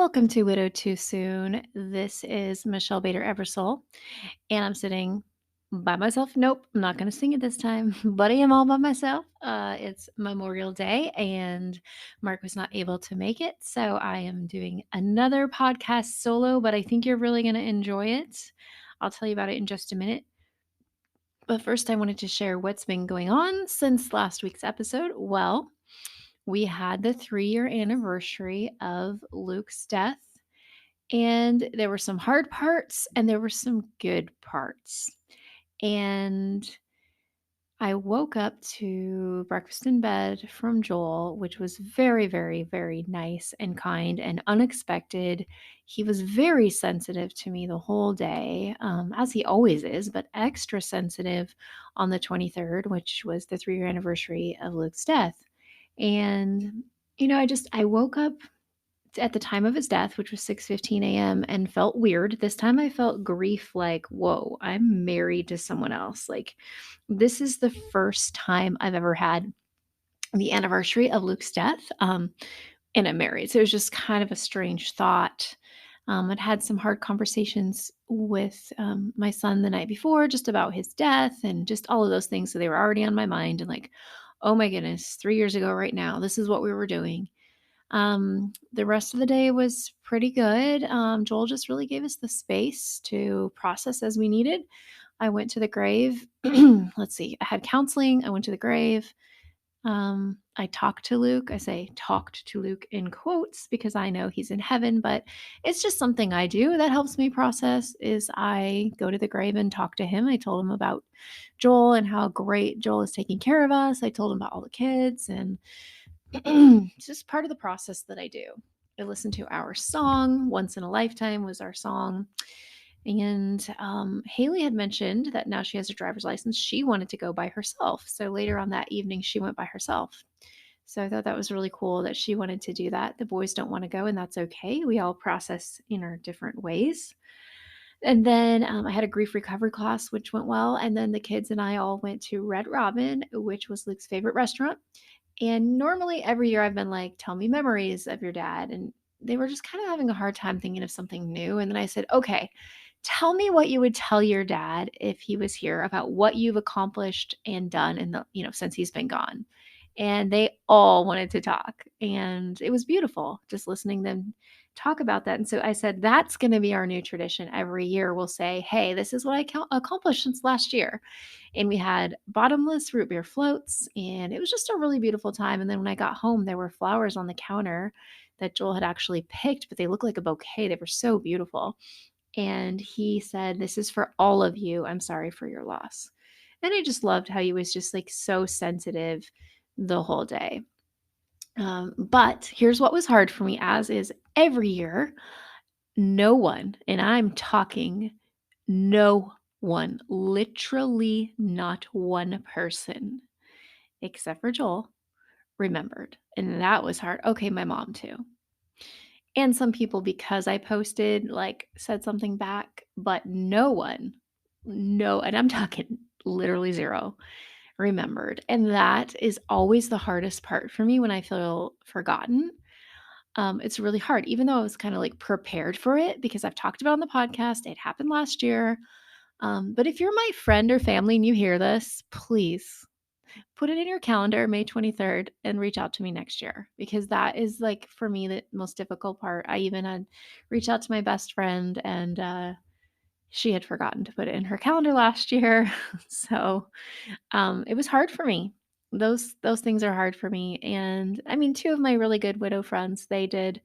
Welcome to Widow Too Soon. This is Michelle Bader Eversole, and I'm sitting by myself. Nope, I'm not going to sing it this time, but I am all by myself. It's Memorial Day, and Mark was not able to make it, so I am doing another podcast solo, but I think you're really going to enjoy it. I'll tell you about it in just a minute. But first, I wanted to share what's been going on since last week's episode. Well, we had the 3-year anniversary of Luke's death. And there were some hard parts and there were some good parts. And I woke up to breakfast in bed from Joel, which was very, very, very nice and kind and unexpected. He was very sensitive to me the whole day, as he always is, but extra sensitive on the 23rd, which was the 3-year anniversary of Luke's death. And, I woke up at the time of his death, which was 6:15 a.m., and felt weird. This time I felt grief like, whoa, I'm married to someone else. Like, this is the first time I've ever had the anniversary of Luke's death, and I'm married. So it was just kind of a strange thought. I'd had some hard conversations with my son the night before just about his death and just all of those things. So they were already on my mind and like, oh my goodness, 3 years ago right now, this is what we were doing. The rest of the day was pretty good. Joel just really gave us the space to process as we needed. I went to the grave. Let's see, I had counseling. I went to the grave. I talked to Luke. I say talked to Luke in quotes because I know he's in heaven, but it's just something I do that helps me process is I go to the grave and talk to him. I told him about Joel and how great Joel is taking care of us. I told him about all the kids and it's just part of the process that I do. I listened to our song, Once in a Lifetime was our song. And Haley had mentioned that now she has a driver's license. She wanted to go by herself. So later on that evening, she went by herself. So I thought that was really cool that she wanted to do that. The boys don't want to go, and that's okay. We all process in our different ways. And then I had a grief recovery class, which went well. And then the kids and I all went to Red Robin, which was Luke's favorite restaurant. And normally every year I've been like, tell me memories of your dad. And they were just kind of having a hard time thinking of something new. And then I said, okay, tell me what you would tell your dad if he was here about what you've accomplished and done in the, since he's been gone. And they all wanted to talk. And it was beautiful just listening them talk about that. And so I said, that's going to be our new tradition. Every year we'll say, hey, this is what I accomplished since last year. And we had bottomless root beer floats, and it was just a really beautiful time. And then when I got home, there were flowers on the counter that Joel had actually picked, but they looked like a bouquet. They were so beautiful. And he said, this is for all of you. I'm sorry for your loss. And I just loved how he was just like so sensitive the whole day. But here's what was hard for me, as is every year, no one, and I'm talking no one, literally not one person, except for Joel, remembered. And that was hard. Okay, my mom too. And some people, because I posted, like said something back, but no one, no, and I'm talking literally zero, remembered. And that is always the hardest part for me when I feel forgotten. It's really hard, even though I was kind of like prepared for it because I've talked about it on the podcast. It happened last year. But if you're my friend or family and you hear this, please put it in your calendar, May 23rd, and reach out to me next year because that is like for me the most difficult part. I even had reached out to my best friend and she had forgotten to put it in her calendar last year. So it was hard for me. Those things are hard for me. And I mean, two of my really good widow friends, they did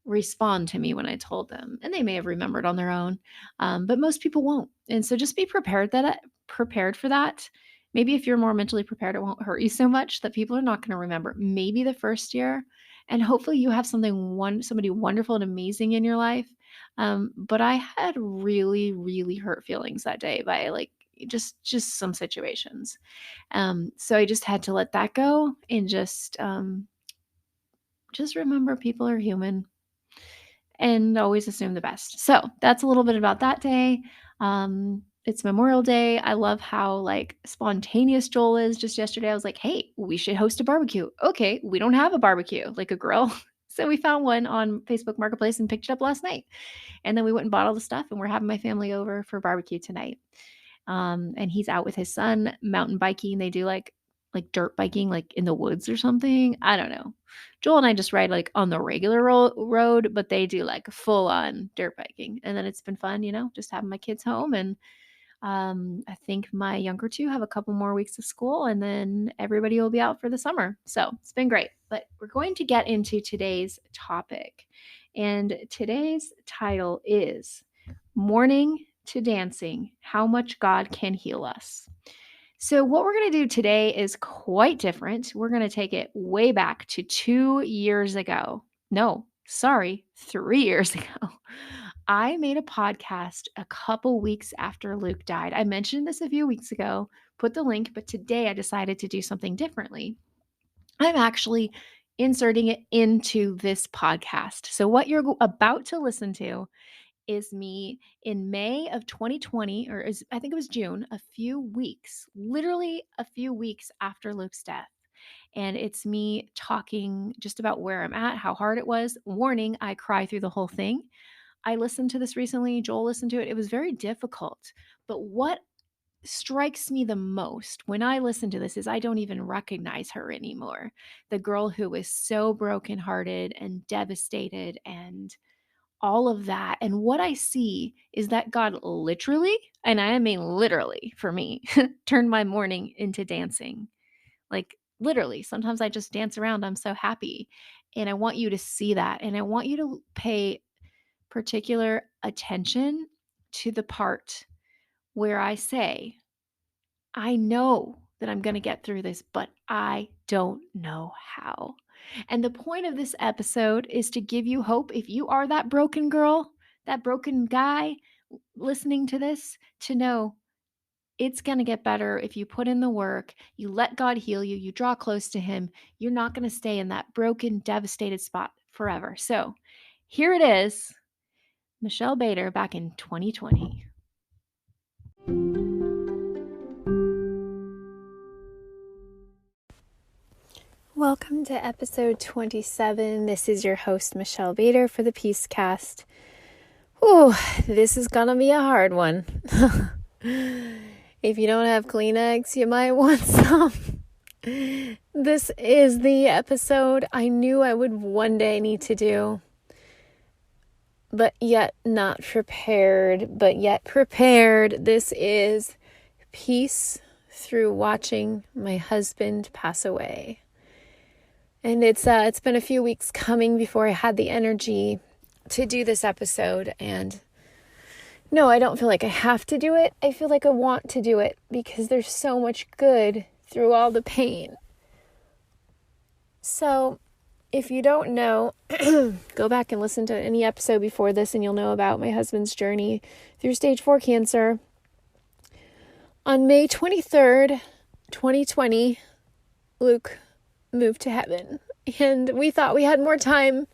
respond to me when I told them, and they may have remembered on their own, but most people won't. And so just be prepared for that. Maybe if you're more mentally prepared, it won't hurt you so much that people are not going to remember. Maybe the first year, and hopefully you have somebody wonderful and amazing in your life. But I had really, really hurt feelings that day by like just some situations. So I just had to let that go and just remember people are human and always assume the best. So that's a little bit about that day. It's Memorial Day. I love how like spontaneous Joel is. Just yesterday, I was like, hey, we should host a barbecue. Okay, we don't have a barbecue, like a grill. So we found one on Facebook Marketplace and picked it up last night. And then we went and bought all the stuff, and we're having my family over for barbecue tonight. And he's out with his son mountain biking. They do like dirt biking, like in the woods or something. I don't know. Joel and I just ride like on the regular road, but they do like full on dirt biking. And then it's been fun, just having my kids home. And I think my younger two have a couple more weeks of school, and then everybody will be out for the summer. So it's been great. But we're going to get into today's topic. And today's title is Mourning to Dancing, How Much God Can Heal Us. So what we're going to do today is quite different. We're going to take it way back to 2 years ago. No, sorry, 3 years ago. I made a podcast a couple weeks after Luke died. I mentioned this a few weeks ago, put the link, but today I decided to do something differently. I'm actually inserting it into this podcast. So what you're about to listen to is me in May of 2020, I think it was June, literally a few weeks after Luke's death. And it's me talking just about where I'm at, how hard it was. Warning, I cry through the whole thing. I listened to this recently. Joel listened to it. It was very difficult. But what strikes me the most when I listen to this is I don't even recognize her anymore. The girl who was so brokenhearted and devastated and all of that. And what I see is that God literally, and I mean literally for me, turned my mourning into dancing. Like literally, sometimes I just dance around. I'm so happy. And I want you to see that. And I want you to pay particular attention to the part where I say, I know that I'm going to get through this, but I don't know how. And the point of this episode is to give you hope. If you are that broken girl, that broken guy listening to this, to know it's going to get better if you put in the work, you let God heal you, you draw close to Him. You're not going to stay in that broken, devastated spot forever. So here it is, Michelle Bader back in 2020. Welcome to episode 27. This is your host, Michelle Bader, for the Peace Cast. Ooh, this is gonna be a hard one. If you don't have Kleenex, you might want some. This is the episode I knew I would one day need to do, but yet not prepared, but yet prepared. This is peace through watching my husband pass away. And it's been a few weeks coming before I had the energy to do this episode. And no, I don't feel like I have to do it. I feel like I want to do it because there's so much good through all the pain. So if you don't know, go back and listen to any episode before this and you'll know about my husband's journey through stage 4 cancer. On May 23rd, 2020, Luke moved to heaven, and we thought we had more time.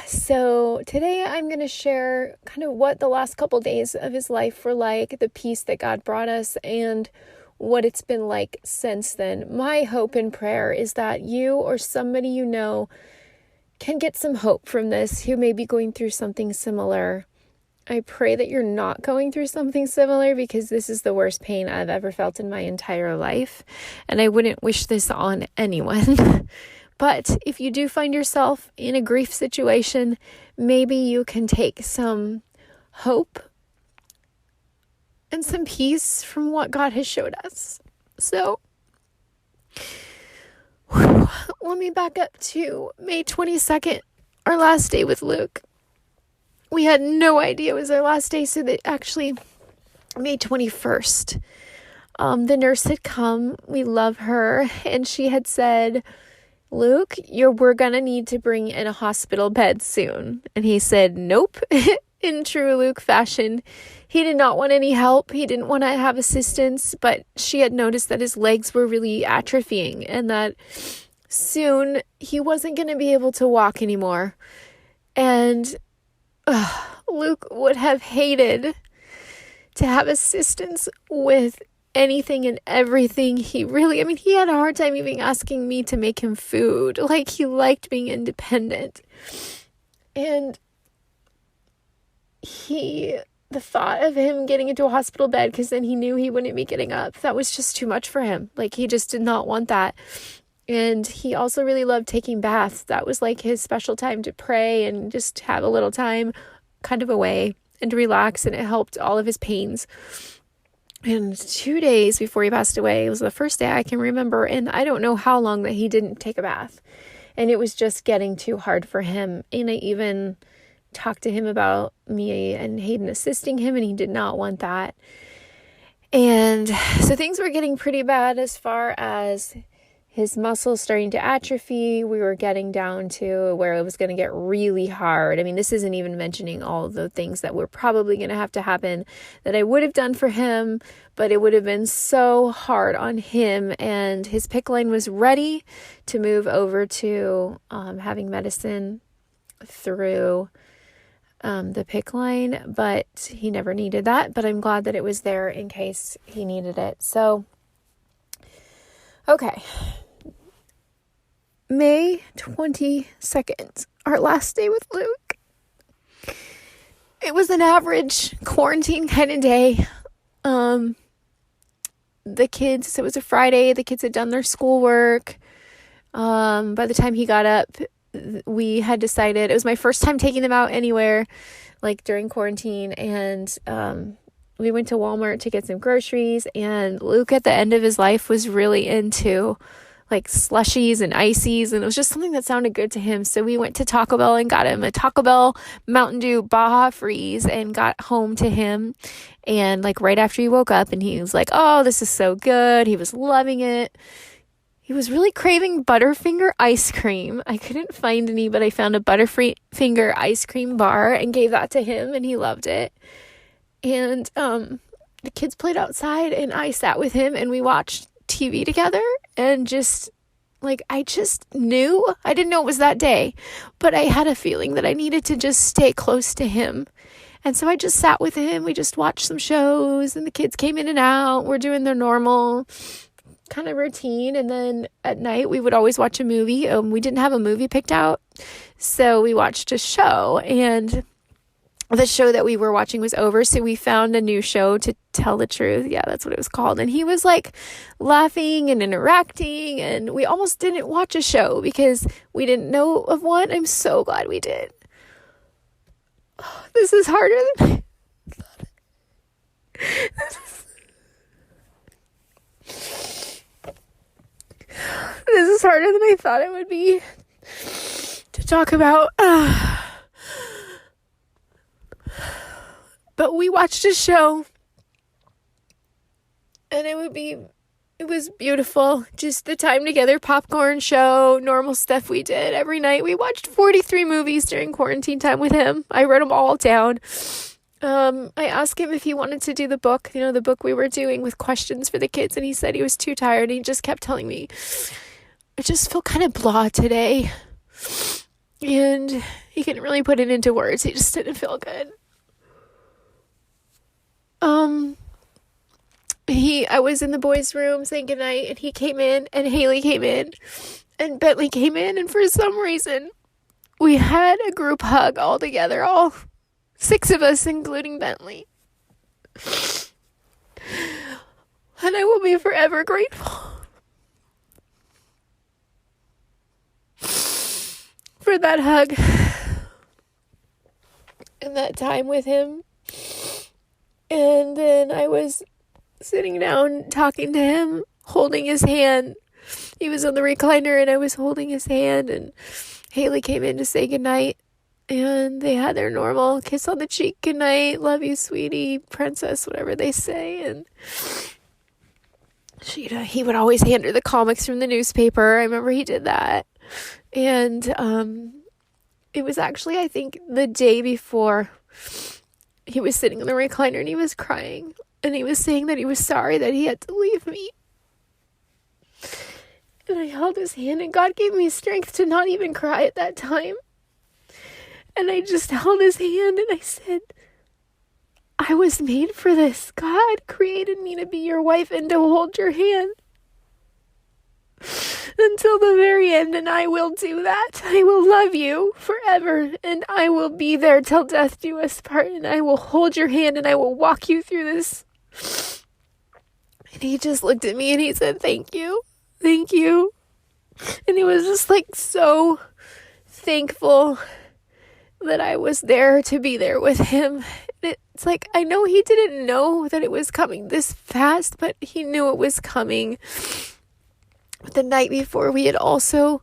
So today I'm going to share kind of what the last couple days of his life were like, the peace that God brought us, and what it's been like since then. My hope and prayer is that you or somebody you know can get some hope from this who may be going through something similar. I pray that you're not going through something similar, because this is the worst pain I've ever felt in my entire life, and I wouldn't wish this on anyone. But if you do find yourself in a grief situation, maybe you can take some hope and some peace from what God has showed us. So, let me back up to May 22nd, our last day with Luke. We had no idea it was our last day, so that actually May 21st, the nurse had come. We love her, and she had said, Luke, we're going to need to bring in a hospital bed soon. And he said, nope, in true Luke fashion. He did not want any help. He didn't want to have assistance, but she had noticed that his legs were really atrophying and that soon he wasn't going to be able to walk anymore. And Luke would have hated to have assistance with anything and everything. He had a hard time even asking me to make him food. Like, he liked being independent. And the thought of him getting into a hospital bed, because then he knew he wouldn't be getting up, that was just too much for him. Like, he just did not want that. And he also really loved taking baths. That was like his special time to pray and just have a little time kind of away and to relax, and it helped all of his pains. And 2 days before he passed away, it was the first day I can remember, and I don't know how long that he didn't take a bath. And it was just getting too hard for him. And I even talked to him about me and Hayden assisting him, and he did not want that. And so things were getting pretty bad as far as his muscles starting to atrophy. We were getting down to where it was going to get really hard. I mean, this isn't even mentioning all the things that were probably going to have to happen that I would have done for him, but it would have been so hard on him. And his PICC line was ready to move over to having medicine through the PICC line, but he never needed that. But I'm glad that it was there in case he needed it. So, okay. May 22nd, our last day with Luke. It was an average quarantine kind of day. The kids, it was a Friday, the kids had done their schoolwork. By the time he got up, we had decided, it was my first time taking them out anywhere, like during quarantine, and we went to Walmart to get some groceries, and Luke at the end of his life was really into like slushies and ices, and it was just something that sounded good to him. So we went to Taco Bell and got him a Taco Bell Mountain Dew Baja Freeze and got home to him. And like right after he woke up, and he was like, oh, this is so good. He was loving it. He was really craving Butterfinger ice cream. I couldn't find any, but I found a Butterfinger ice cream bar and gave that to him, and he loved it. And the kids played outside, and I sat with him, and we watched TV together, and just like, I just knew, I didn't know it was that day, but I had a feeling that I needed to just stay close to him. And so I just sat with him. We just watched some shows, and the kids came in and out. We're doing their normal kind of routine. And then at night we would always watch a movie. We didn't have a movie picked out, so we watched a show, and the show that we were watching was over, so we found a new show, To Tell the Truth. Yeah, that's what it was called. And he was like laughing and interacting, and we almost didn't watch a show because we didn't know of one. I'm so glad we did. Oh, this is harder than I thought. This is harder than I thought it would be to talk about. But we watched a show, and it was beautiful. Just the time together, popcorn show, normal stuff we did every night. We watched 43 movies during quarantine time with him. I wrote them all down. I asked him if he wanted to do the book, the book we were doing with questions for the kids, and he said he was too tired. He just kept telling me, I just feel kind of blah today. And he couldn't really put it into words. He just didn't feel good. I was in the boys' room saying goodnight, and he came in, and Haley came in, and Bentley came in, and for some reason, we had a group hug all together, all 6 of us, including Bentley. And I will be forever grateful for that hug and that time with him. And then I was sitting down talking to him, holding his hand. He was on the recliner, and I was holding his hand, and Haley came in to say goodnight, and they had their normal kiss on the cheek, goodnight, love you, sweetie, princess, whatever they say. And he would always hand her the comics from the newspaper. I remember he did that. And it was actually, I think, the day before, he was sitting in the recliner, and he was crying, and he was saying that he was sorry that he had to leave me. And I held his hand, and God gave me strength to not even cry at that time. And I just held his hand, and I said, I was made for this. God created me to be your wife and to hold your hand until the very end, and I will do that. I will love you forever, and I will be there till death do us part, and I will hold your hand, and I will walk you through this. And he just looked at me and he said, thank you. Thank you. And he was just like so thankful that I was there to be there with him. It's like, I know he didn't know that it was coming this fast, but he knew it was coming. The night before, we had also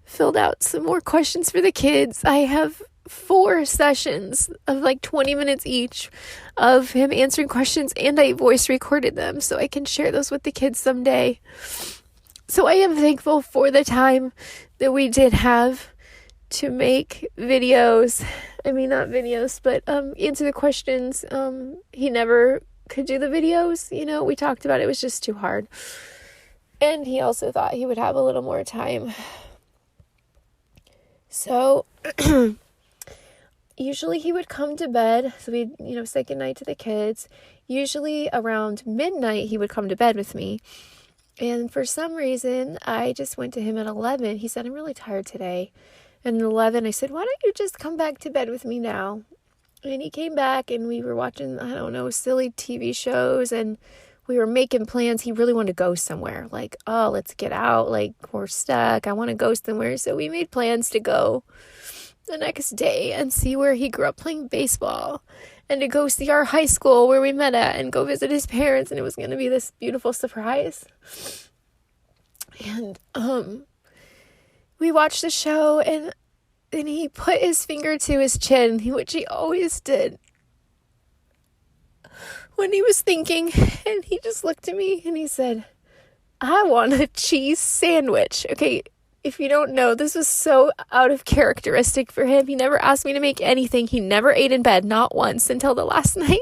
filled out some more questions for the kids. I have 4 sessions of like 20 minutes each of him answering questions, and I voice recorded them so I can share those with the kids someday. So I am thankful for the time that we did have to make videos. I mean, not videos, but answer the questions. He never could do the videos, we talked about it. It was just too hard. And he also thought he would have a little more time. So usually he would come to bed. So we'd, say goodnight to the kids. Usually around midnight, he would come to bed with me. And for some reason, I just went to him at 11. He said, I'm really tired today. And at 11, I said, why don't you just come back to bed with me now? And he came back, and we were watching, silly TV shows, and we were making plans. He really wanted to go somewhere. Like, oh, let's get out. Like, we're stuck. I want to go somewhere. So we made plans to go the next day and see where he grew up playing baseball, and to go see our high school where we met at, and go visit his parents. And it was going to be this beautiful surprise. And we watched the show, and he put his finger to his chin, which he always did when he was thinking, and he just looked at me and he said, I want a cheese sandwich. Okay, if you don't know, this was so out of characteristic for him. He never asked me to make anything. He never ate in bed, not once, until the last night.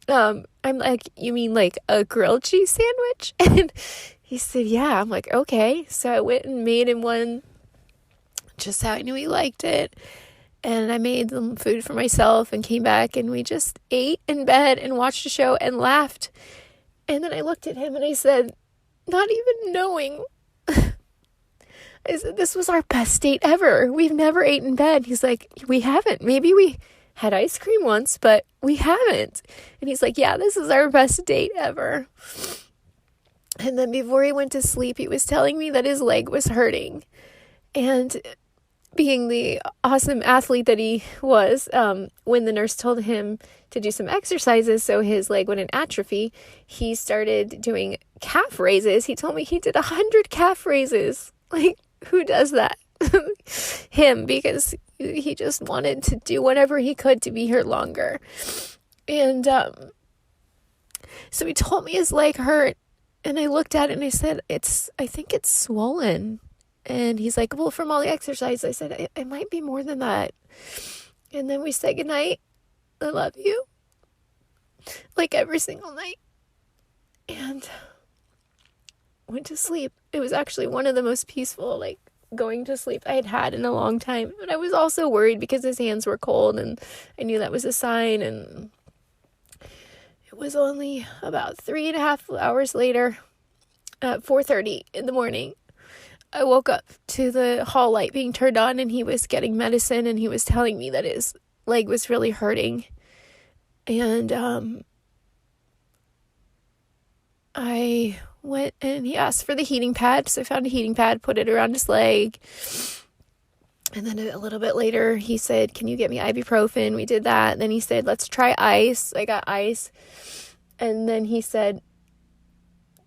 I'm like, you mean like a grilled cheese sandwich? And he said, yeah. I'm like, okay. So I went and made him one just how I knew he liked it. And I made some food for myself and came back, and we just ate in bed and watched a show and laughed. And then I looked at him and I said, not even knowing, I said, this was our best date ever. We've never ate in bed. He's like, we haven't. Maybe we had ice cream once, but we haven't. And he's like, yeah, this is our best date ever. And then before he went to sleep, he was telling me that his leg was hurting. And being the awesome athlete that he was, when the nurse told him to do some exercises so his leg wouldn't atrophy, he started doing calf raises. He told me he did 100 calf raises. Like, who does that? Him, because he just wanted to do whatever he could to be here longer. And so he told me his leg hurt, and I looked at it and I said, I think it's swollen. And he's like, well, from all the exercise. I said, it might be more than that. And then we said goodnight. I love you. Like every single night. And went to sleep. It was actually one of the most peaceful, going to sleep I had in a long time. But I was also worried because his hands were cold, and I knew that was a sign. And it was only about 3.5 hours later, at 4:30 in the morning, I woke up to the hall light being turned on, and he was getting medicine, and he was telling me that his leg was really hurting. And I went, and he asked for the heating pad, so I found a heating pad, put it around his leg. And then a little bit later, he said, can you get me ibuprofen? We did that. And then he said, let's try ice. I got ice. And then he said,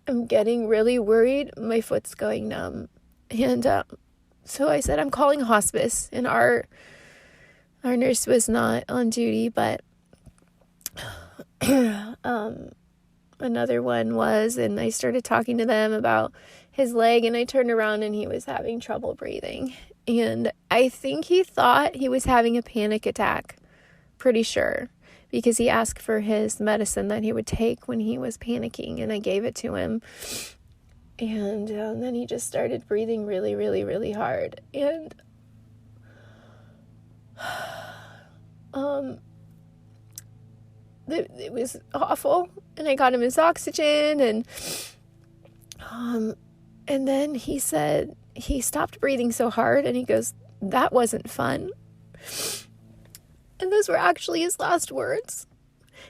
I'm getting really worried. My foot's going numb. And so I said, I'm calling hospice. And our nurse was not on duty, but another one was. And I started talking to them about his leg, and I turned around and he was having trouble breathing. And I think he thought he was having a panic attack. Pretty sure. Because he asked for his medicine that he would take when he was panicking, and I gave it to him. And then he just started breathing really, really, really hard. And it was awful. And I got him his oxygen, and then he said he stopped breathing so hard, and he goes, "That wasn't fun." And those were actually his last words,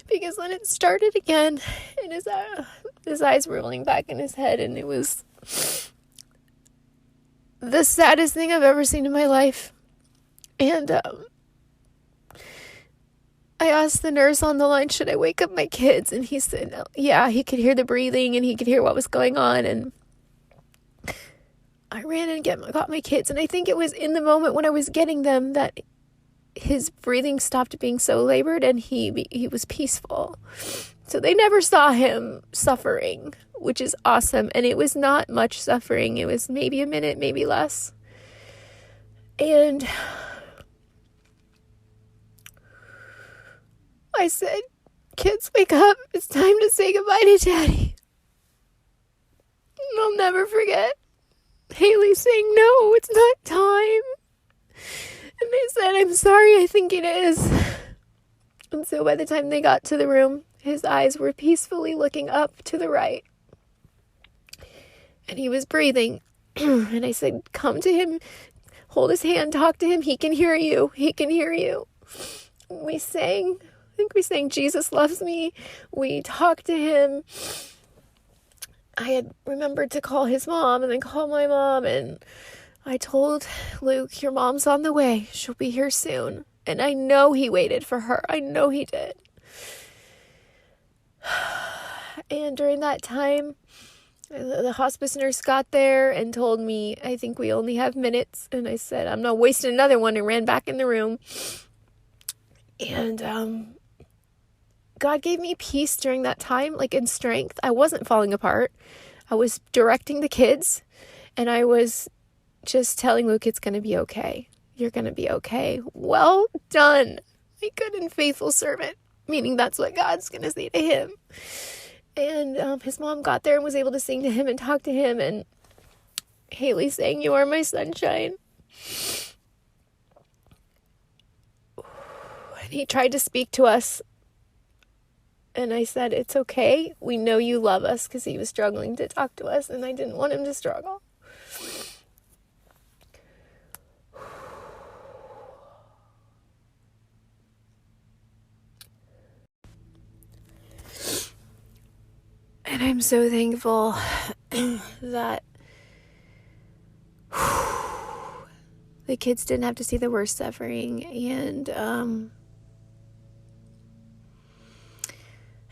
because then it started again, and his eyes were rolling back in his head, and it was the saddest thing I've ever seen in my life. And I asked the nurse on the line, should I wake up my kids? And he said, yeah, he could hear the breathing and he could hear what was going on. And I ran and got my kids. And I think it was in the moment when I was getting them that his breathing stopped being so labored and he was peaceful. So they never saw him suffering, which is awesome. And it was not much suffering. It was maybe a minute, maybe less. And I said, kids, wake up. It's time to say goodbye to Daddy. And I'll never forget Haley saying, no, it's not time. And they said, I'm sorry, I think it is. And so by the time they got to the room, his eyes were peacefully looking up to the right. And he was breathing. And I said, come to him, hold his hand, talk to him. He can hear you. He can hear you. We sang, I think we sang Jesus Loves Me. We talked to him. I had remembered to call his mom and then call my mom. And I told Luke, your mom's on the way. She'll be here soon. And I know he waited for her. I know he did. And during that time, the hospice nurse got there and told me, I think we only have minutes. And I said, I'm not wasting another one, and ran back in the room. And God gave me peace during that time, like in strength. I wasn't falling apart. I was directing the kids, and I was just telling Luke, it's going to be okay. You're going to be okay. Well done, my good and faithful servant. Meaning that's what God's going to say to him. And his mom got there and was able to sing to him and talk to him. And Haley sang, you are my sunshine. And he tried to speak to us. And I said, it's okay. We know you love us, because he was struggling to talk to us. And I didn't want him to struggle. And I'm so thankful that the kids didn't have to see the worst suffering.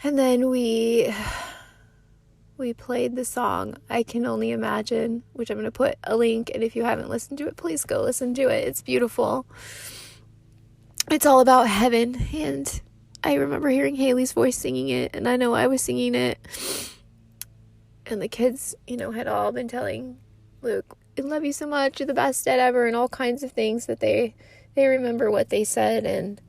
And then we played the song I Can Only Imagine, which I'm going to put a link, and if you haven't listened to it, please go listen to it. It's beautiful. It's all about heaven, and I remember hearing Haley's voice singing it, and I know I was singing it. And the kids, had all been telling Luke, I love you so much, you're the best dad ever, and all kinds of things that they remember what they said. And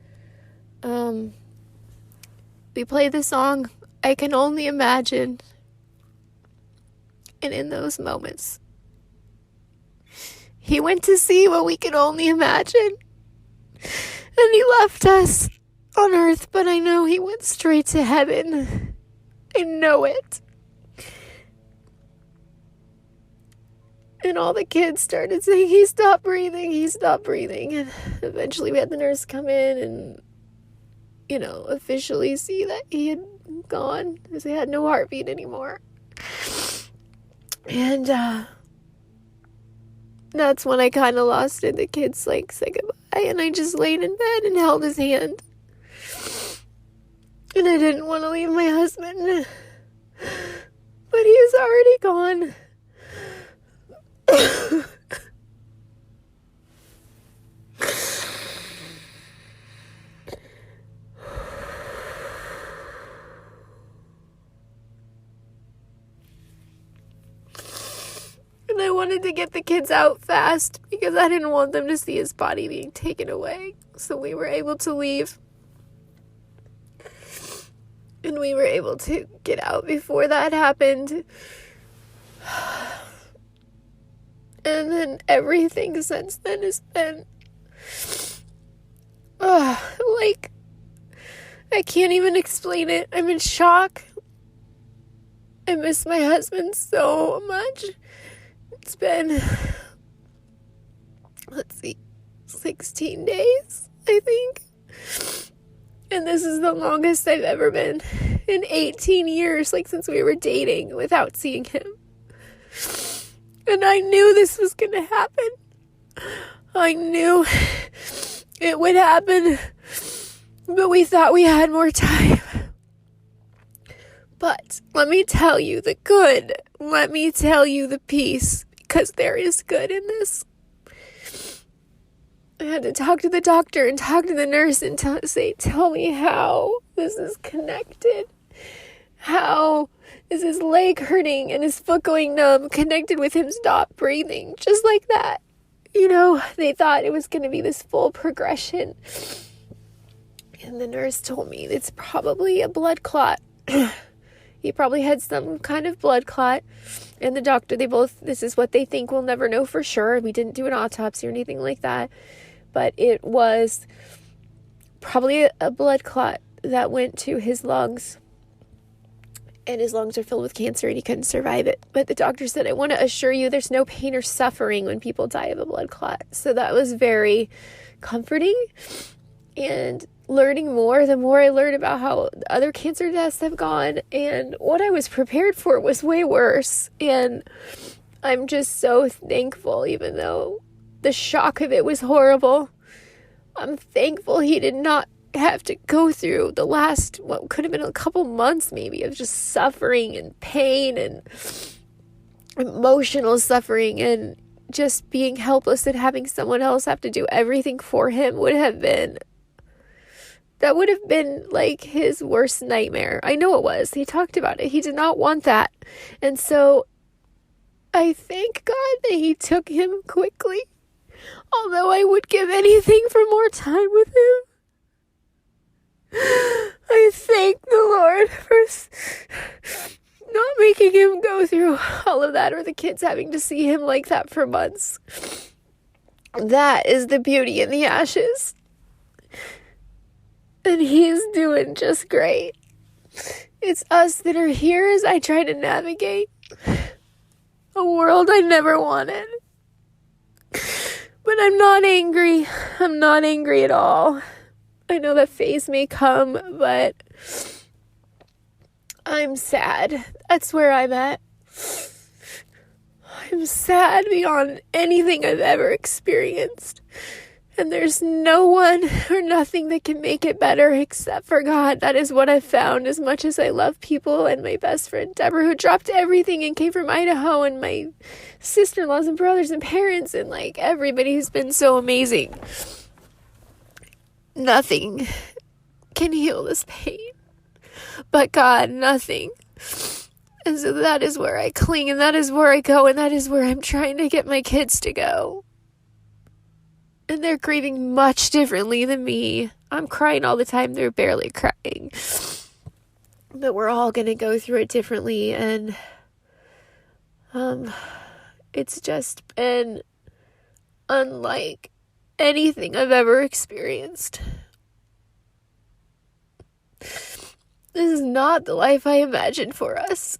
we played the song, I Can Only Imagine. And in those moments, he went to see what we could only imagine. And he left us on earth, but I know he went straight to heaven. I know it. And all the kids started saying, he stopped breathing, he stopped breathing. And eventually we had the nurse come in and, officially see that he had gone, because he had no heartbeat anymore. And that's when I kind of lost it. The kids said goodbye, and I just laid in bed and held his hand. And I didn't want to leave my husband, but he was already gone. And I wanted to get the kids out fast, because I didn't want them to see his body being taken away. So we were able to leave. And we were able to get out before that happened. And then everything since then has been I can't even explain it. I'm in shock. I miss my husband so much. It's been, let's see, 16 days, I think. And this is the longest I've ever been in 18 years, like since we were dating, without seeing him. And I knew this was going to happen. I knew it would happen, but we thought we had more time. But let me tell you the good. Let me tell you the peace, because there is good in this. I had to talk to the doctor and talk to the nurse and tell me how this is connected. How is his leg hurting and his foot going numb connected with him stop breathing? Just like that. You know, they thought it was going to be this full progression. And the nurse told me it's probably a blood clot. He probably had some kind of blood clot. And the doctor, this is what they think. We'll never know for sure. We didn't do an autopsy or anything like that. But it was probably a blood clot that went to his lungs. And his lungs are filled with cancer and he couldn't survive it. But the doctor said, I want to assure you there's no pain or suffering when people die of a blood clot. So that was very comforting. And learning more, the more I learned about how other cancer deaths have gone, and what I was prepared for was way worse. And I'm just so thankful, even though the shock of it was horrible. I'm thankful he did not have to go through the last, what could have been a couple months maybe, of just suffering and pain and emotional suffering and just being helpless and having someone else have to do everything for him would have been like his worst nightmare. I know it was. He talked about it. He did not want that. And so I thank God that he took him quickly. Although I would give anything for more time with him. I thank the Lord for not making him go through all of that, or the kids having to see him like that for months. That is the beauty in the ashes. And he's doing just great. It's us that are here as I try to navigate a world I never wanted. But I'm not angry. I'm not angry at all. I know that phase may come, but I'm sad. That's where I'm at. I'm sad beyond anything I've ever experienced. And there's no one or nothing that can make it better except for God. That is what I've found. As much as I love people, and my best friend Deborah, who dropped everything and came from Idaho, and my sister-in-laws and brothers and parents, and like everybody who's been so amazing. Nothing can heal this pain. But God, nothing. And so that is where I cling, and that is where I go, and that is where I'm trying to get my kids to go. And they're grieving much differently than me. I'm crying all the time. They're barely crying. But we're all going to go through it differently. And it's just been unlike anything I've ever experienced. This is not the life I imagined for us.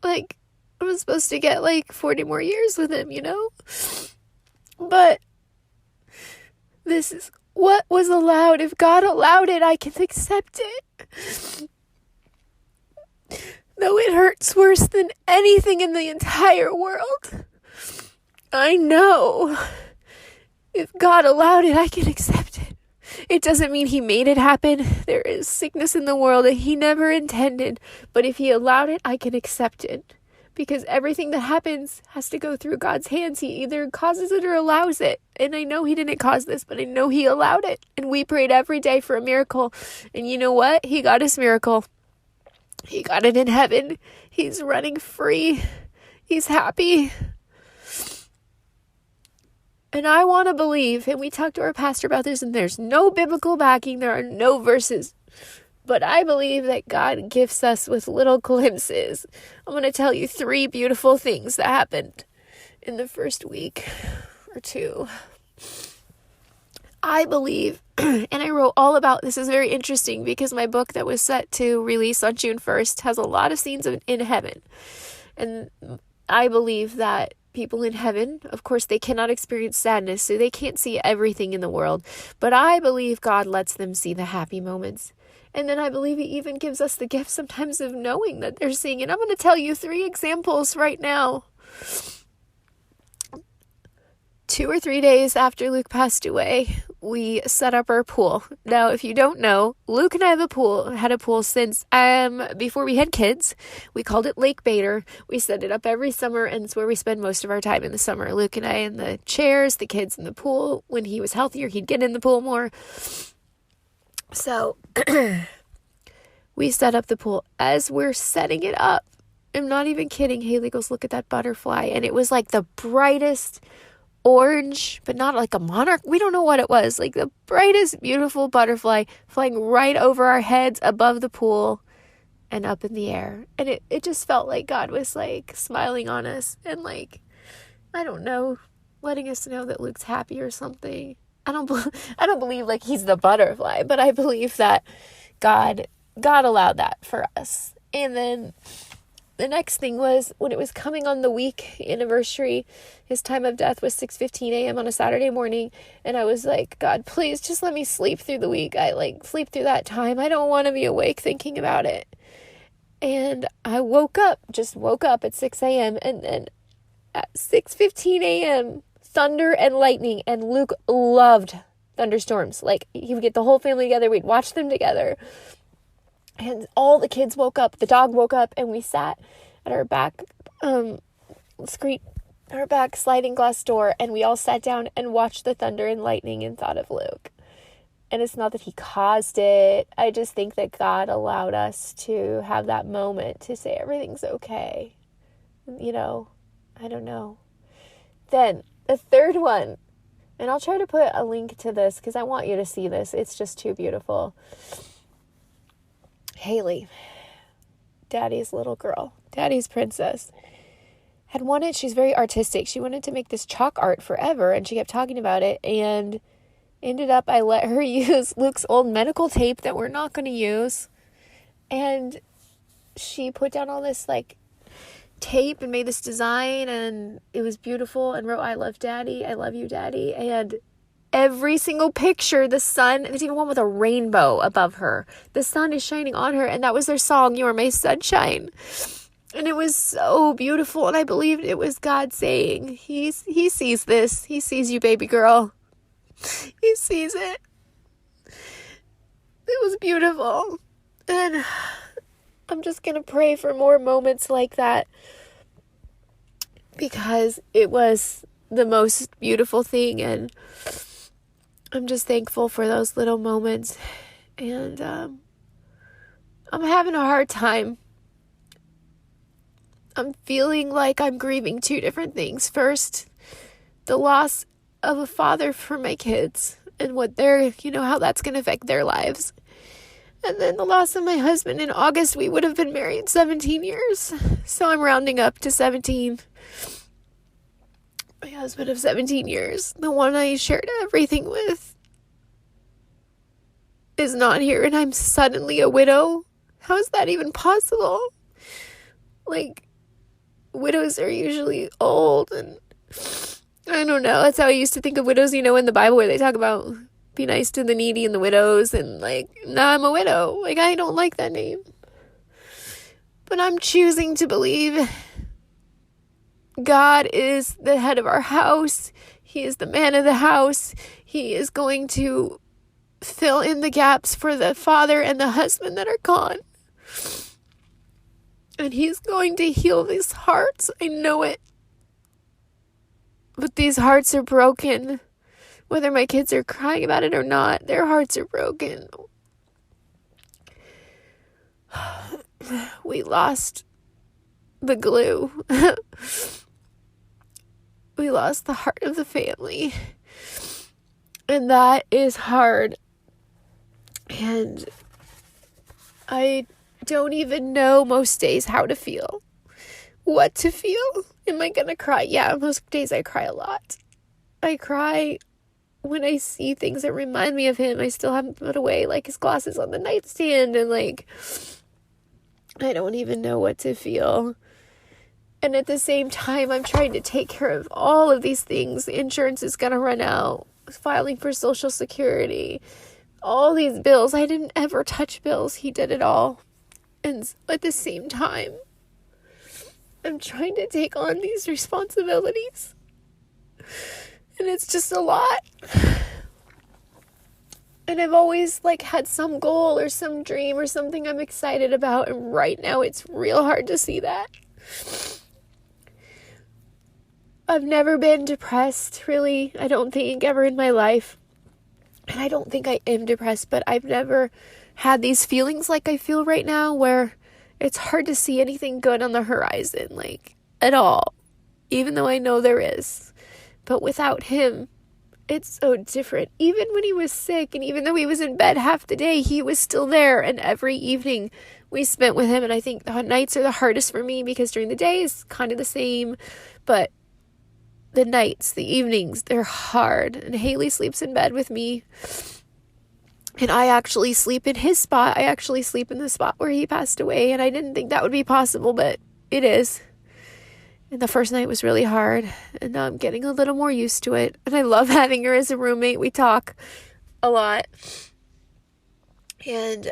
Like, I was supposed to get like 40 more years with him, you know? But this is what was allowed. If God allowed it, I can accept it. Though it hurts worse than anything in the entire world, I know if God allowed it, I can accept it. It doesn't mean he made it happen. There is sickness in the world that he never intended. But if he allowed it, I can accept it. Because everything that happens has to go through God's hands. He either causes it or allows it. And I know he didn't cause this, but I know he allowed it. And we prayed every day for a miracle. And you know what? He got his miracle. He got it in heaven. He's running free. He's happy. And I want to believe, and we talked to our pastor about this, and there's no biblical backing. There are no verses. But I believe that God gifts us with little glimpses. I'm going to tell you 3 beautiful things that happened in the first week or 2. I believe And I wrote all about this. Is very interesting because my book that was set to release on June 1st has a lot of scenes in heaven. And I believe that people in heaven, of course, they cannot experience sadness, so they can't see everything in the world. But I believe God lets them see the happy moments. And then I believe He even gives us the gift sometimes of knowing that they're seeing it. I'm going to tell you 3 examples right now. 2 or 3 days after Luke passed away, we set up our pool. Now, if you don't know, Luke and I had a pool since before we had kids. We called it Lake Bader. We set it up every summer, and it's where we spend most of our time in the summer. Luke and I in the chairs, the kids in the pool. When he was healthier, he'd get in the pool more. So we set up the pool. As we're setting it up, I'm not even kidding, Haley goes, look at that butterfly. And it was like the brightest orange, but not like a monarch. We don't know what it was. Like the brightest, beautiful butterfly flying right over our heads above the pool and up in the air. And it just felt like God was like smiling on us and like, I don't know, letting us know that Luke's happy or something. I don't believe like he's the butterfly, but I believe that God allowed that for us. And then the next thing was when it was coming on the week anniversary, his time of death was 6:15 a.m. on a Saturday morning. And I was like, God, please just let me sleep through the week. I sleep through that time. I don't want to be awake thinking about it. And I woke up at 6 a.m. And then at 6:15 a.m., thunder and lightning. And Luke loved thunderstorms. Like he would get the whole family together. We'd watch them together. And all the kids woke up, the dog woke up, and we sat at our back sliding glass door, and we all sat down and watched the thunder and lightning and thought of Luke. And it's not that he caused it. I just think that God allowed us to have that moment to say everything's okay. You know, I don't know. Then the third one, and I'll try to put a link to this because I want you to see this. It's just too beautiful. Haley, Daddy's little girl, Daddy's princess, she's very artistic. She wanted to make this chalk art forever, and she kept talking about it, and ended up I let her use Luke's old medical tape that we're not going to use, and she put down all this like tape and made this design, and it was beautiful, and wrote, I love Daddy, I love you, Daddy, and every single picture, the sun, there's even one with a rainbow above her. The sun is shining on her, and that was their song, You Are My Sunshine. And it was so beautiful, and I believed it was God saying, He sees this. He sees you, baby girl. He sees it. It was beautiful. And I'm just going to pray for more moments like that, because it was the most beautiful thing, and I'm just thankful for those little moments. And I'm having a hard time. I'm feeling like I'm grieving 2 different things. First, the loss of a father for my kids and what how that's going to affect their lives. And then the loss of my husband. In August, we would have been married 17 years. So I'm rounding up to 17. My husband of 17 years, the one I shared everything with, is not here, and I'm suddenly a widow. How is that even possible? Like, widows are usually old, and I don't know. That's how I used to think of widows, in the Bible, where they talk about be nice to the needy and the widows, and now I'm a widow. I don't like that name. But I'm choosing to believe God is the head of our house. He is the man of the house. He is going to fill in the gaps for the father and the husband that are gone. And He's going to heal these hearts. I know it. But these hearts are broken. Whether my kids are crying about it or not, their hearts are broken. We lost the glue. We lost the heart of the family. And that is hard. And I don't even know most days how to feel. What to feel. Am I going to cry? Yeah, most days I cry a lot. I cry when I see things that remind me of him, I still haven't put away, like, his glasses on the nightstand, and, like, I don't even know what to feel. And at the same time, I'm trying to take care of all of these things. The insurance is going to run out. Filing for Social Security. All these bills. I didn't ever touch bills. He did it all. And at the same time, I'm trying to take on these responsibilities. And it's just a lot. And I've always, like, had some goal or some dream or something I'm excited about. And right now, it's real hard to see that. I've never been depressed, really. I don't think ever in my life. And I don't think I am depressed, but I've never had these feelings like I feel right now, where it's hard to see anything good on the horizon, like, at all. Even though I know there is. But without him, it's so different. Even when he was sick, and even though he was in bed half the day, he was still there. And every evening we spent with him. And I think the nights are the hardest for me, because during the day is kind of the same. But the nights, the evenings, they're hard. And Haley sleeps in bed with me. And I actually sleep in his spot. I actually sleep in the spot where he passed away. And I didn't think that would be possible, but it is. And the first night was really hard. And now I'm getting a little more used to it. And I love having her as a roommate. We talk a lot. And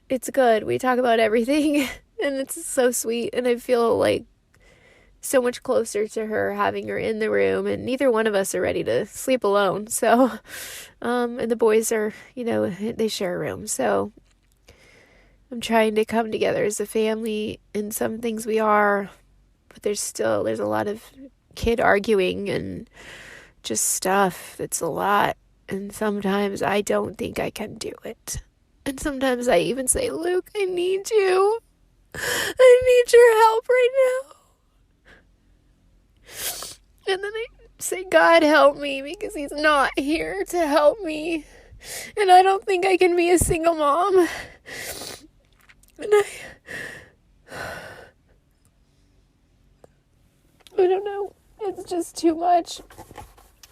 it's good. We talk about everything. And it's so sweet. And I feel like so much closer to her having her in the room, and neither one of us are ready to sleep alone. So, and the boys are, they share a room. So I'm trying to come together as a family. In some things we are, but there's a lot of kid arguing and just stuff that's a lot. And sometimes I don't think I can do it. And sometimes I even say, Luke, I need you. I need your help right now. And then I say, God, help me, because he's not here to help me. And I don't think I can be a single mom. And I don't know. It's just too much.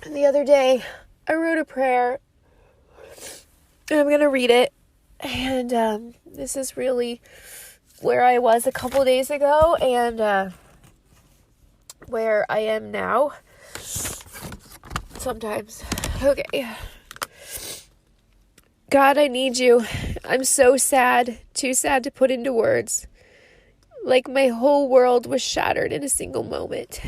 And the other day, I wrote a prayer. And I'm going to read it. And this is really where I was a couple days ago. And where I am now. Sometimes. Okay. God, I need you. I'm so sad. Too sad to put into words. Like my whole world was shattered in a single moment.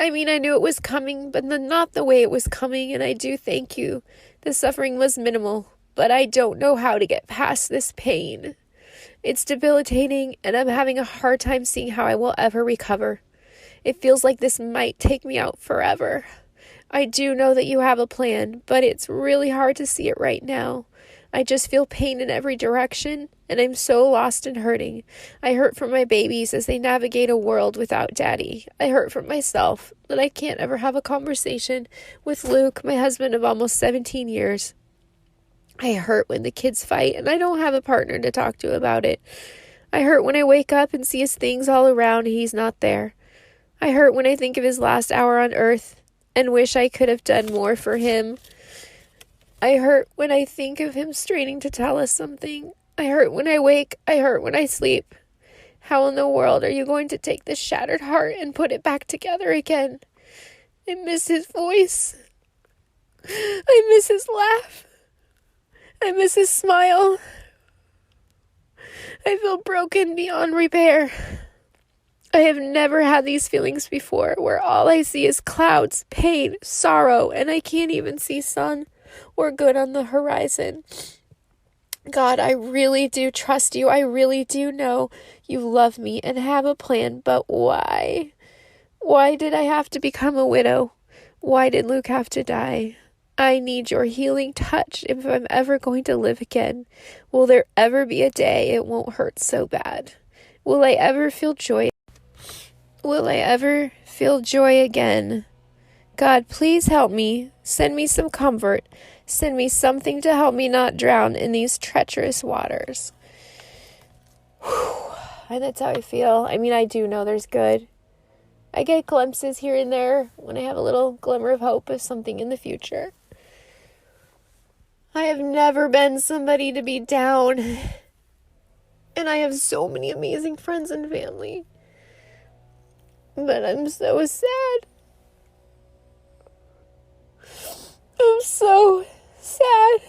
I mean, I knew it was coming, but not the way it was coming, and I do thank you. The suffering was minimal, but I don't know how to get past this pain. It's debilitating, and I'm having a hard time seeing how I will ever recover. It feels like this might take me out forever. I do know that you have a plan, but it's really hard to see it right now. I just feel pain in every direction, and I'm so lost and hurting. I hurt for my babies as they navigate a world without daddy. I hurt for myself that I can't ever have a conversation with Luke, my husband of almost 17 years. I hurt when the kids fight, and I don't have a partner to talk to about it. I hurt when I wake up and see his things all around and he's not there. I hurt when I think of his last hour on earth and wish I could have done more for him. I hurt when I think of him straining to tell us something. I hurt when I wake. I hurt when I sleep. How in the world are you going to take this shattered heart and put it back together again? I miss his voice. I miss his laugh. I miss his smile. I feel broken beyond repair. I have never had these feelings before, where all I see is clouds, pain, sorrow, and I can't even see sun or good on the horizon. God, I really do trust you. I really do know you love me and have a plan, but why? Why did I have to become a widow? Why did Luke have to die? I need your healing touch if I'm ever going to live again. Will there ever be a day it won't hurt so bad? Will I ever feel joy? Will I ever feel joy again? God, please help me. Send me some comfort. Send me something to help me not drown in these treacherous waters. Whew. And that's how I feel. I mean, I do know there's good. I get glimpses here and there when I have a little glimmer of hope of something in the future. I have never been somebody to be down, and I have so many amazing friends and family. But I'm so sad. I'm so sad.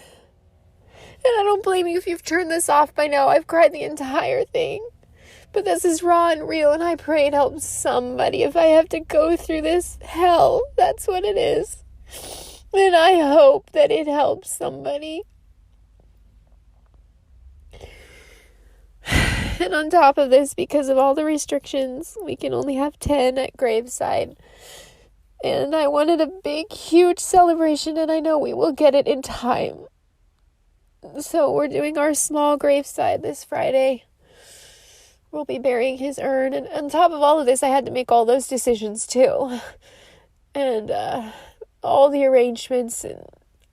And I don't blame you if you've turned this off by now. I've cried the entire thing. But this is raw and real, and I pray it helps somebody. If I have to go through this hell, that's what it is. And I hope that it helps somebody. And on top of this, because of all the restrictions, we can only have 10 at graveside. And I wanted a big, huge celebration, and I know we will get it in time. So we're doing our small graveside this Friday. We'll be burying his urn. And on top of all of this, I had to make all those decisions too. And all the arrangements and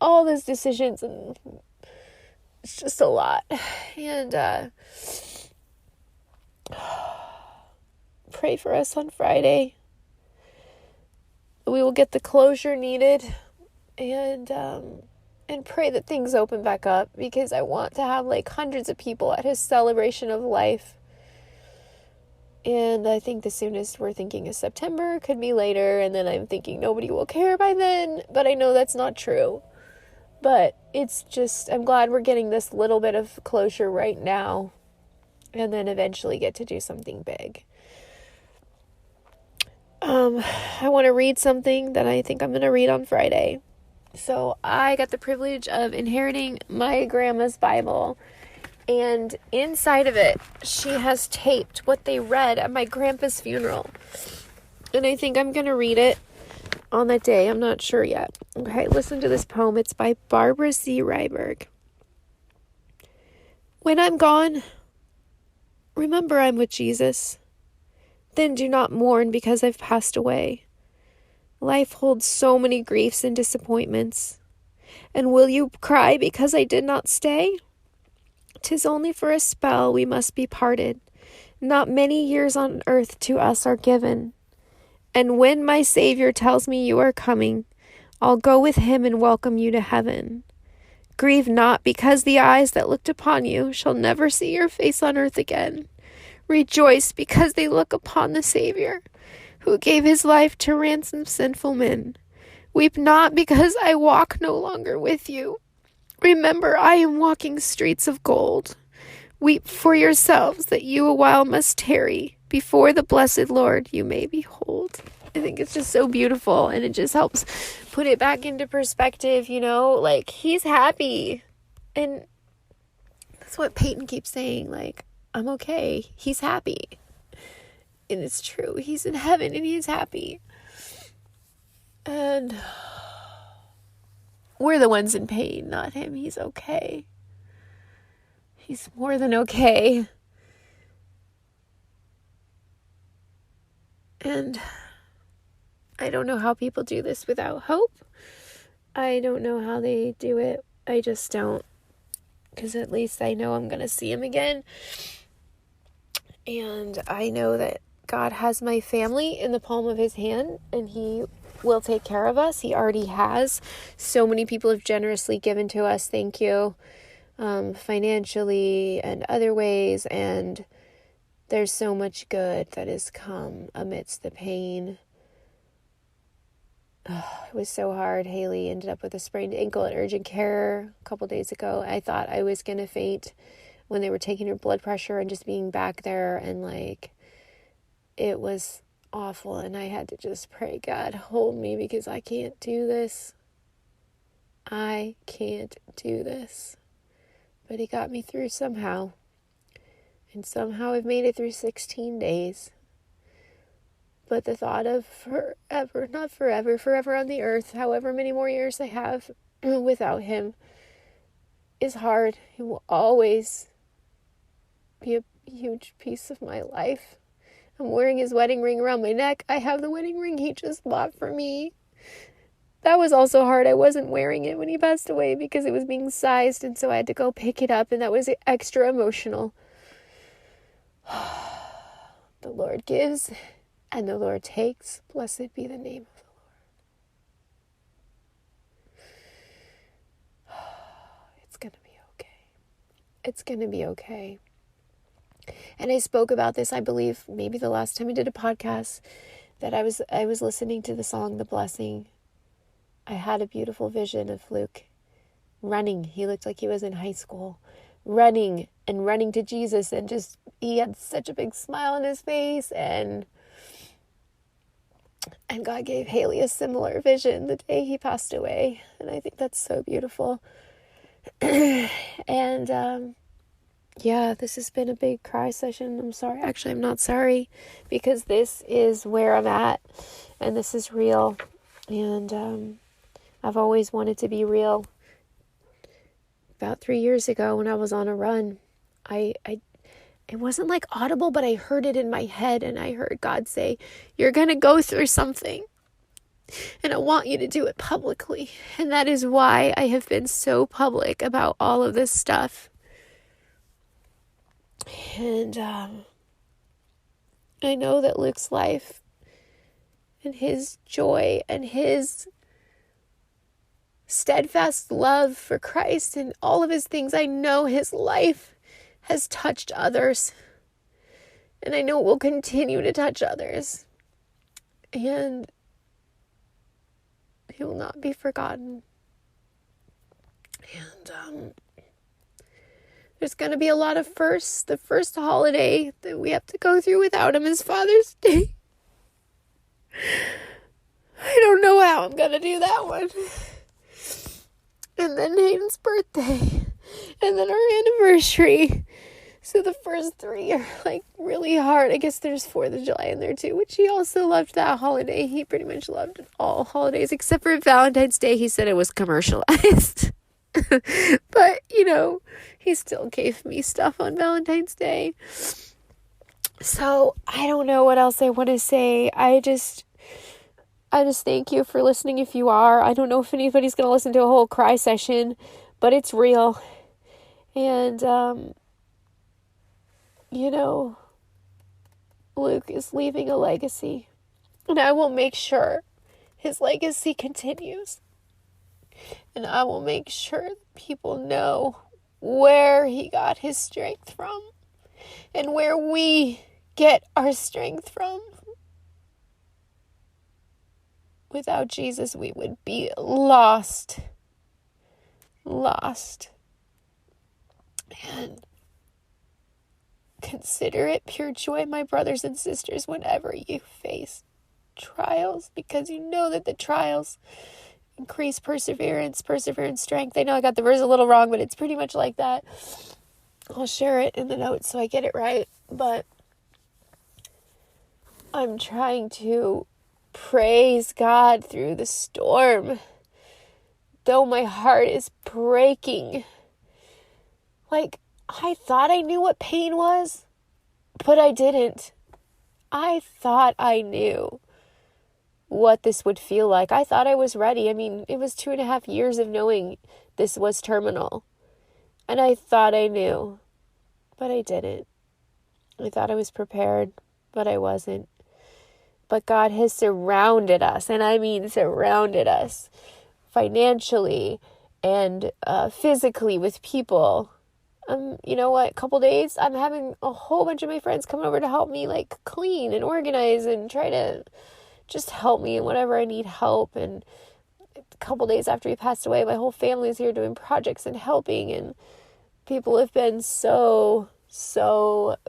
all those decisions. And it's just a lot. And pray for us on Friday. We will get the closure needed. And pray that things open back up, because I want to have like hundreds of people at his celebration of life. And I think the soonest we're thinking is September, could be later, and then I'm thinking nobody will care by then, but I know that's not true. But it's just, I'm glad we're getting this little bit of closure right now, and then eventually get to do something big. I want to read something that I think I'm going to read on Friday. So I got the privilege of inheriting my grandma's Bible, and inside of it, she has taped what they read at my grandpa's funeral. And I think I'm going to read it on that day. I'm not sure yet. Okay, listen to this poem. It's by Barbara C. Ryberg. When I'm gone, remember I'm with Jesus. Then do not mourn because I've passed away. Life holds so many griefs and disappointments. And will you cry because I did not stay? 'Tis only for a spell we must be parted. Not many years on earth to us are given. And when my Savior tells me you are coming, I'll go with him and welcome you to heaven. Grieve not, because the eyes that looked upon you shall never see your face on earth again. Rejoice, because they look upon the Savior, who gave his life to ransom sinful men. Weep not, because I walk no longer with you. Remember, I am walking streets of gold. Weep for yourselves that you a while must tarry. Before the blessed Lord you may behold. I think it's just so beautiful, and it just helps put it back into perspective, like, he's happy. And that's what Peyton keeps saying, like, I'm okay. He's happy. And it's true. He's in heaven and he's happy. And we're the ones in pain, not him. He's okay. He's more than okay. And I don't know how people do this without hope. I don't know how they do it. I just don't. Because at least I know I'm going to see him again. And I know that God has my family in the palm of his hand, and he will take care of us. He already has. So many people have generously given to us. Thank you. Financially and other ways. And there's so much good that has come amidst the pain. It was so hard. Haley ended up with a sprained ankle at urgent care a couple days ago. I thought I was going to faint when they were taking her blood pressure, and just being back there, and like, it was awful. And I had to just pray, God, hold me, because I can't do this. I can't do this. But he got me through somehow. And somehow I've made it through 16 days. But the thought of forever, not forever, forever on the earth, however many more years I have without him, is hard. He will always be a huge piece of my life. I'm wearing his wedding ring around my neck. I have the wedding ring he just bought for me. That was also hard. I wasn't wearing it when he passed away because it was being sized, and so I had to go pick it up, and that was extra emotional. The Lord gives, and the Lord takes. Blessed be the name of the Lord. It's going to be okay. It's going to be okay. And I spoke about this, I believe, maybe the last time I did a podcast, that I was listening to the song The Blessing. I had a beautiful vision of Luke running. He looked like he was in high school, running to Jesus, and just, he had such a big smile on his face, and God gave Haley a similar vision the day he passed away, and I think that's so beautiful. And yeah, this has been a big cry session. I'm sorry. Actually, I'm not sorry, because this is where I'm at, and this is real, and I've always wanted to be real. About 3 years ago, when I was on a run, it wasn't like audible, but I heard it in my head, and I heard God say, "You're going to go through something, and I want you to do it publicly." And that is why I have been so public about all of this stuff. And I know that Luke's life and his joy and his steadfast love for Christ and all of his things, I know his life has touched others. And I know it will continue to touch others. And he will not be forgotten. And there's going to be a lot of firsts. The first holiday that we have to go through without him is Father's Day. I don't know how I'm going to do that one. And then Hayden's birthday. And then our anniversary. So the first 3 are like really hard. I guess there's 4th of July in there too, which he also loved that holiday. He pretty much loved all holidays except for Valentine's Day. He said it was commercialized. But, he still gave me stuff on Valentine's Day. So I don't know what else I want to say. I just thank you for listening if you are. I don't know if anybody's going to listen to a whole cry session, but it's real. And, Luke is leaving a legacy, and I will make sure his legacy continues. And I will make sure people know where he got his strength from and where we get our strength from. Without Jesus, we would be lost. And consider it pure joy, my brothers and sisters, whenever you face trials, because you know that the trials increase perseverance strength. I know I got the verse a little wrong, but it's pretty much like that. I'll share it in the notes so I get it right. But I'm trying to praise God through the storm, though my heart is breaking. Like, I thought I knew what pain was, but I didn't. I thought I knew what this would feel like. I thought I was ready. I mean, it was 2.5 years of knowing this was terminal. And I thought I knew, but I didn't. I thought I was prepared, but I wasn't. But God has surrounded us, and I mean surrounded us financially and physically with people. You know what, a couple days, I'm having a whole bunch of my friends come over to help me like clean and organize and try to just help me in whatever I need help. And a couple days after he passed away, my whole family is here doing projects and helping, and people have been so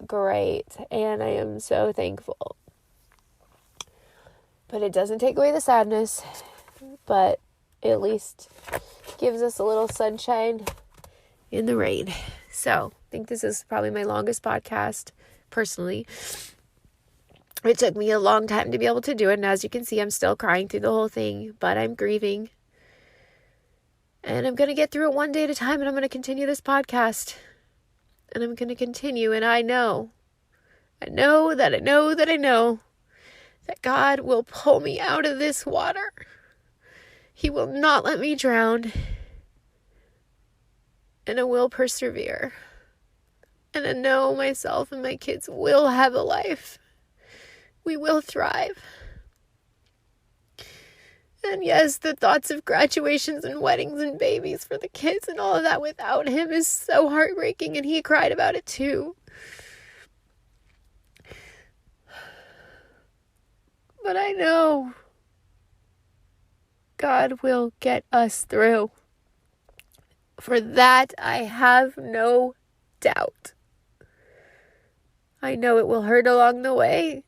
great, and I am so thankful. But it doesn't take away the sadness, but at least gives us a little sunshine in the rain. So I think this is probably my longest podcast personally. It took me a long time to be able to do it, and as you can see, I'm still crying through the whole thing, but I'm grieving. And I'm going to get through it one day at a time, and I'm going to continue this podcast. And I'm going to continue, and I know that God will pull me out of this water. He will not let me drown. And I will persevere. And I know myself and my kids will have a life. We will thrive. And yes, the thoughts of graduations and weddings and babies for the kids and all of that without him is so heartbreaking, and he cried about it too. But I know God will get us through. For that, I have no doubt. I know it will hurt along the way,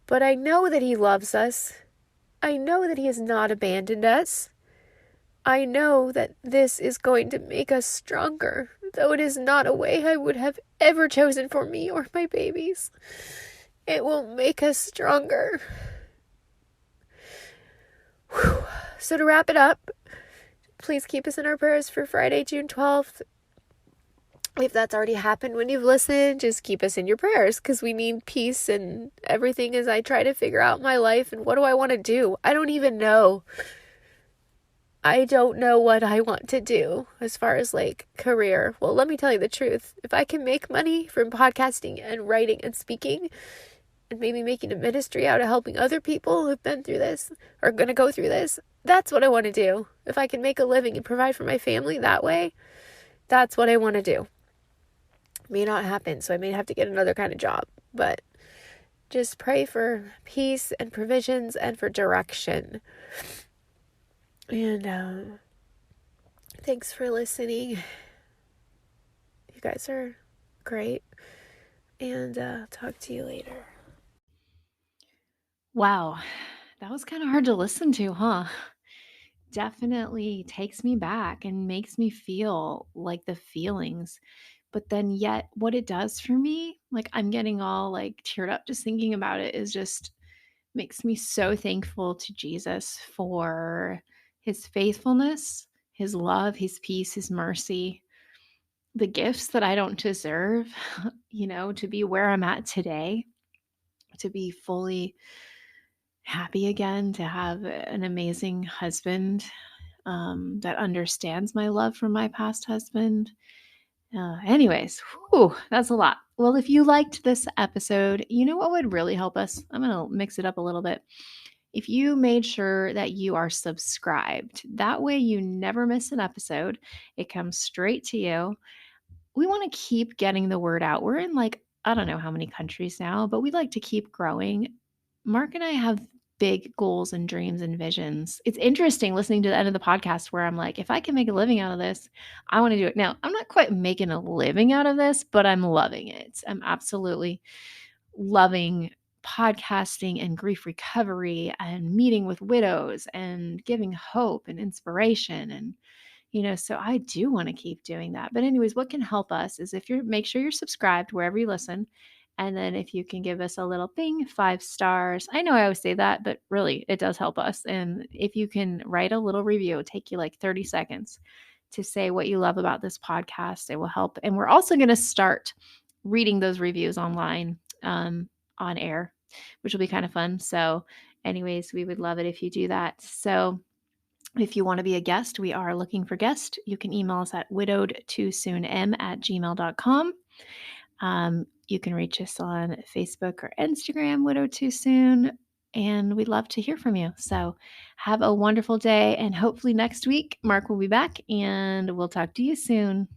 but I know that He loves us. I know that He has not abandoned us. I know that this is going to make us stronger, though it is not a way I would have ever chosen for me or my babies. It will make us stronger. Whew. So to wrap it up, please keep us in our prayers for Friday, June 12th. If that's already happened when you've listened, just keep us in your prayers, because we need peace and everything as I try to figure out my life and what do I want to do. I don't even know. I don't know what I want to do as far as like career. Well, let me tell you the truth. If I can make money from podcasting and writing and speaking and maybe making a ministry out of helping other people who've been through this or going to go through this, that's what I want to do. If I can make a living and provide for my family that way, that's what I want to do. May not happen, so I may have to get another kind of job, but just pray for peace and provisions and for direction. And thanks for listening. You guys are great, and talk to you later. Wow, that was kind of hard to listen to, huh? Definitely takes me back and makes me feel like the feelings. But then, yet, what it does for me, like I'm getting all like teared up just thinking about it, is just makes me so thankful to Jesus for his faithfulness, his love, his peace, his mercy, the gifts that I don't deserve, to be where I'm at today, to be fully happy again, to have an amazing husband that understands my love for my past husband. Anyways, whew, that's a lot. Well, if you liked this episode, you know what would really help us? I'm going to mix it up a little bit. If you made sure that you are subscribed, that way you never miss an episode. It comes straight to you. We want to keep getting the word out. We're in like, I don't know how many countries now, but we'd like to keep growing. Mark and I have big goals and dreams and visions. It's interesting listening to the end of the podcast where I'm like, if I can make a living out of this, I want to do it. Now, I'm not quite making a living out of this, but I'm loving it. I'm absolutely loving podcasting and grief recovery and meeting with widows and giving hope and inspiration and so I do want to keep doing that. But anyways, what can help us is if you make sure you're subscribed wherever you listen. And then if you can give us a little bing, 5 stars. I know I always say that, but really it does help us. And if you can write a little review, it'll take you like 30 seconds to say what you love about this podcast. It will help. And we're also going to start reading those reviews online on air, which will be kind of fun. So anyways, we would love it if you do that. So if you want to be a guest, we are looking for guests. You can email us at widowedtoosoonm@gmail.com. You can reach us on Facebook or Instagram, Widowed Too Soon, and we'd love to hear from you. So have a wonderful day, and hopefully next week, Mark will be back, and we'll talk to you soon.